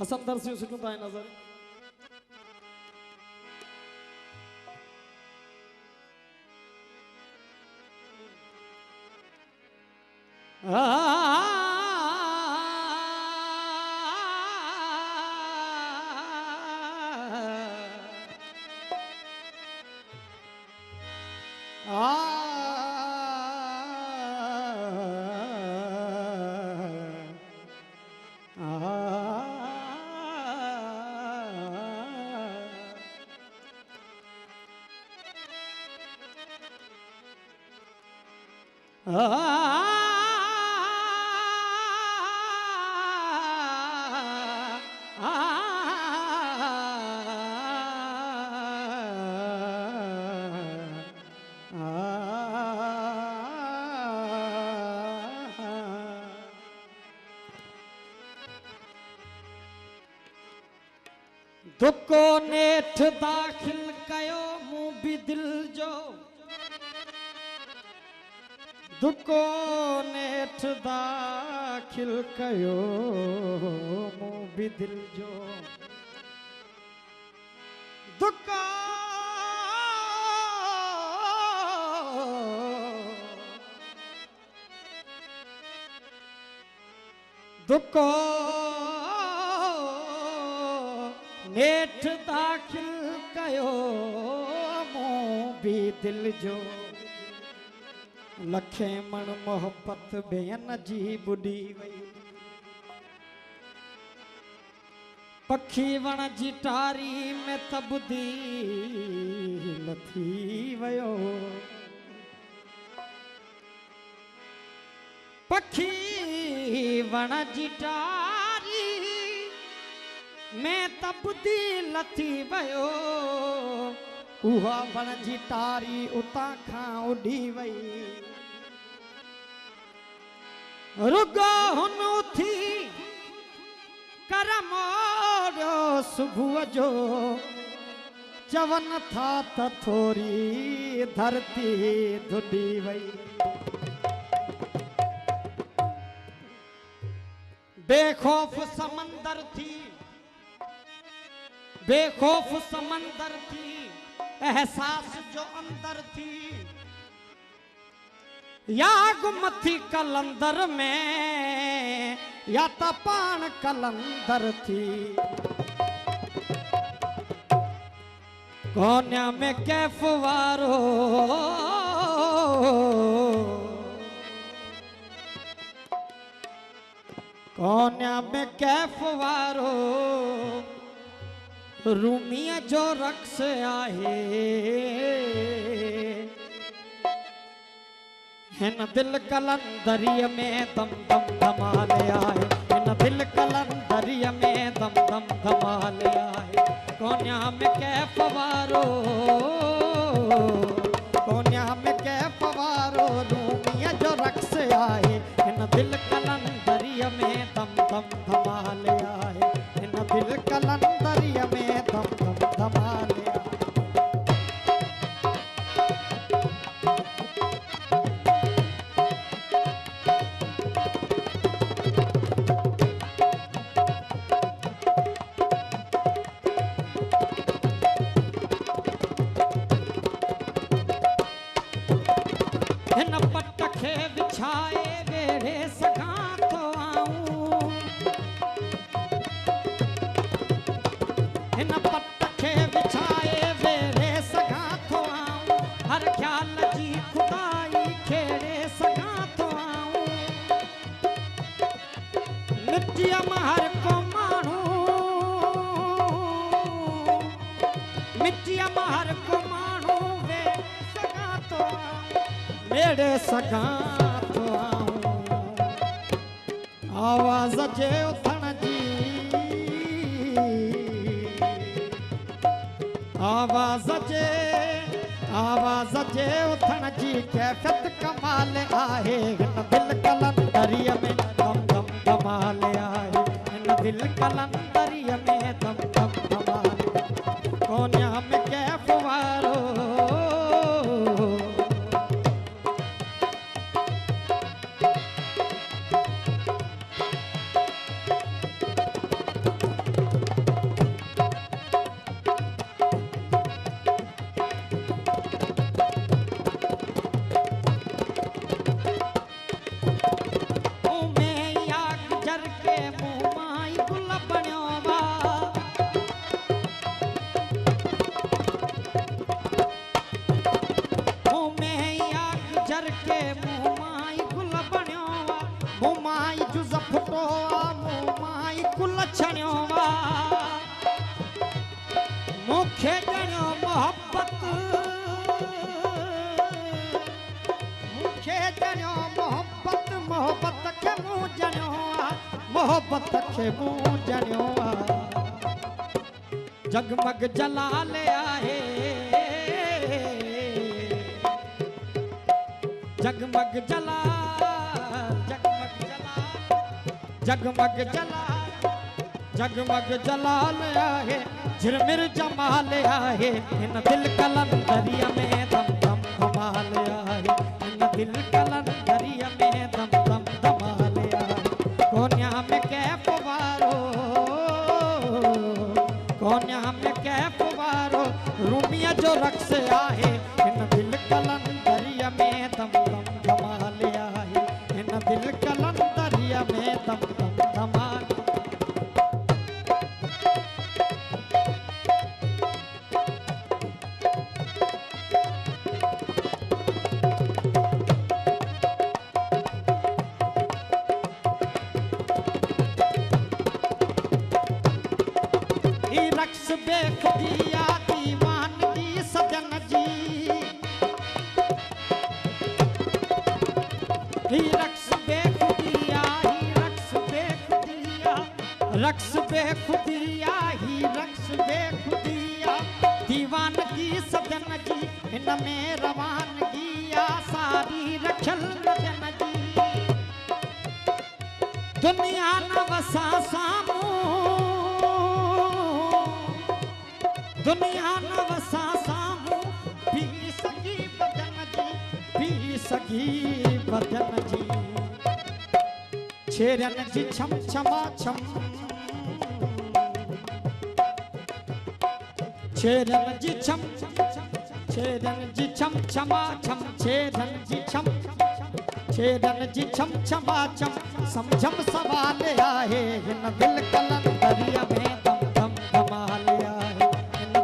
हसन दर्शी सुनता है नजर दुको नेठ दाखिल कयो मुंह भी दिल जो दुको नेठ दाखिल कयो मुंह भी दिल जो दुको दुको नेठ दाखिल कयो मुंह भी दिल जो लखे मण मोहब्बत बेन जी बुडी वई पखी वण जी टारी में तबदी लथी वयो पखी वण जी टारी में तब्दील थी वयो उहा वण जी टारी उतां खां उडी वई रुगो हुन उथी करम ओड़ो सुबुह जो चवन था त थोरी धरती धुडी वई बेखौफ समंदर थी बेखौफ समंदर थी एहसास जो अंदर थी या गुमथी कलंदर में या तपान कलंदर थी कोन्या में कैफ वारो कोन्या में कैफ वारो रूमिया जो रक्स आहे हिन दिल कलंदरीअ में दम दम धमाल आहे हिन दिल कलंदरीअ में दम दम धमाल आहे कोन्या में कैफ वारो कोन्या में कैफ वारो रूमिया जो रक्स आहे हिन दिल कलंदरीअ में दम दम धमाल आहे हिन दिल कलंदरीअ में दम दम धमाल हिन पट खे विछाए वेड़े सघां थो आऊं हिन पट खे विछाए वेड़े सघां थो आऊं हर ख्याल जी खुदाई खेड़े सघां थो आऊं मिटीअ मां हर को माण्हू मिटीअ मां हर को माण्हू वे सघां थो मेरे सघां थो आऊं आवाज़ जे उथण जी आवाज़ जे उथण जी कैफ़ियत कमाल आहे हिन दिल कलंदरीअ में दम दम धमाल आहे हिन दिल कलंदरीअ में दम दम धमाल कोन्या में कैफ वारो के मुंह माई गुल बणियो मुंह माई जुज़ फुटो मुंह माई गुल छणियो मूंखे ॼणियो मोहब्बत मूंखे ॼणियो मोहब्बत मोहब्बत खे मूं ॼणियो मोहब्बत खे मूं ॼणियो जगमग जलाल आहे जगमग जलाल जगमग जलाल जगमग जलाल जगमग जलाल आहे झिरमिर जमाल आहे इन दिल कलंदरिया में दम दम धमाल आहे इन दिल कलंदरिया में दम दम धमाल आहे कोन्या में कैफ वारो कोन्या में कैफ वारो रूमिया जो रक्स आहे इन दिल कलंदरिया में दम दम धमाल आहे इन दिल कलंदरिया में दम दम धमाल रक्स बेखुदिया दीवानगी सजन जी ही रक्स बेखुदिया ही रक्स बेखुदिया रक्स बेखुदिया ही रक्स बेखुदिया दीवानगी सजन जी इन में रवानगी आ सारी रखल सजन जी दुनिया न वसा सामूं दुनिया न वसा सामूं पी सगी बदन जी पी सगी बदन जी छेरन जी छम छमा छम छेरन जी छम छेरन जी छम छमा छम छेरन जी छम छेरन जी छम छमा छम समझम सवाल आहे हिन दिल कलंदरिया में दम दम धमाल आहे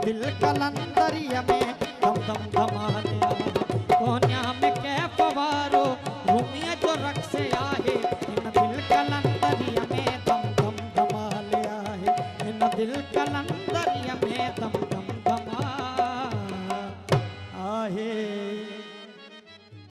दिल कलंदरिया में दम दम धमाल आहे कोन्या में कैफ वारो रूमिया जो रक्स आहे इन दिल कलंदरिया में दम दम धमाल आहे इन दिल कलंदरिया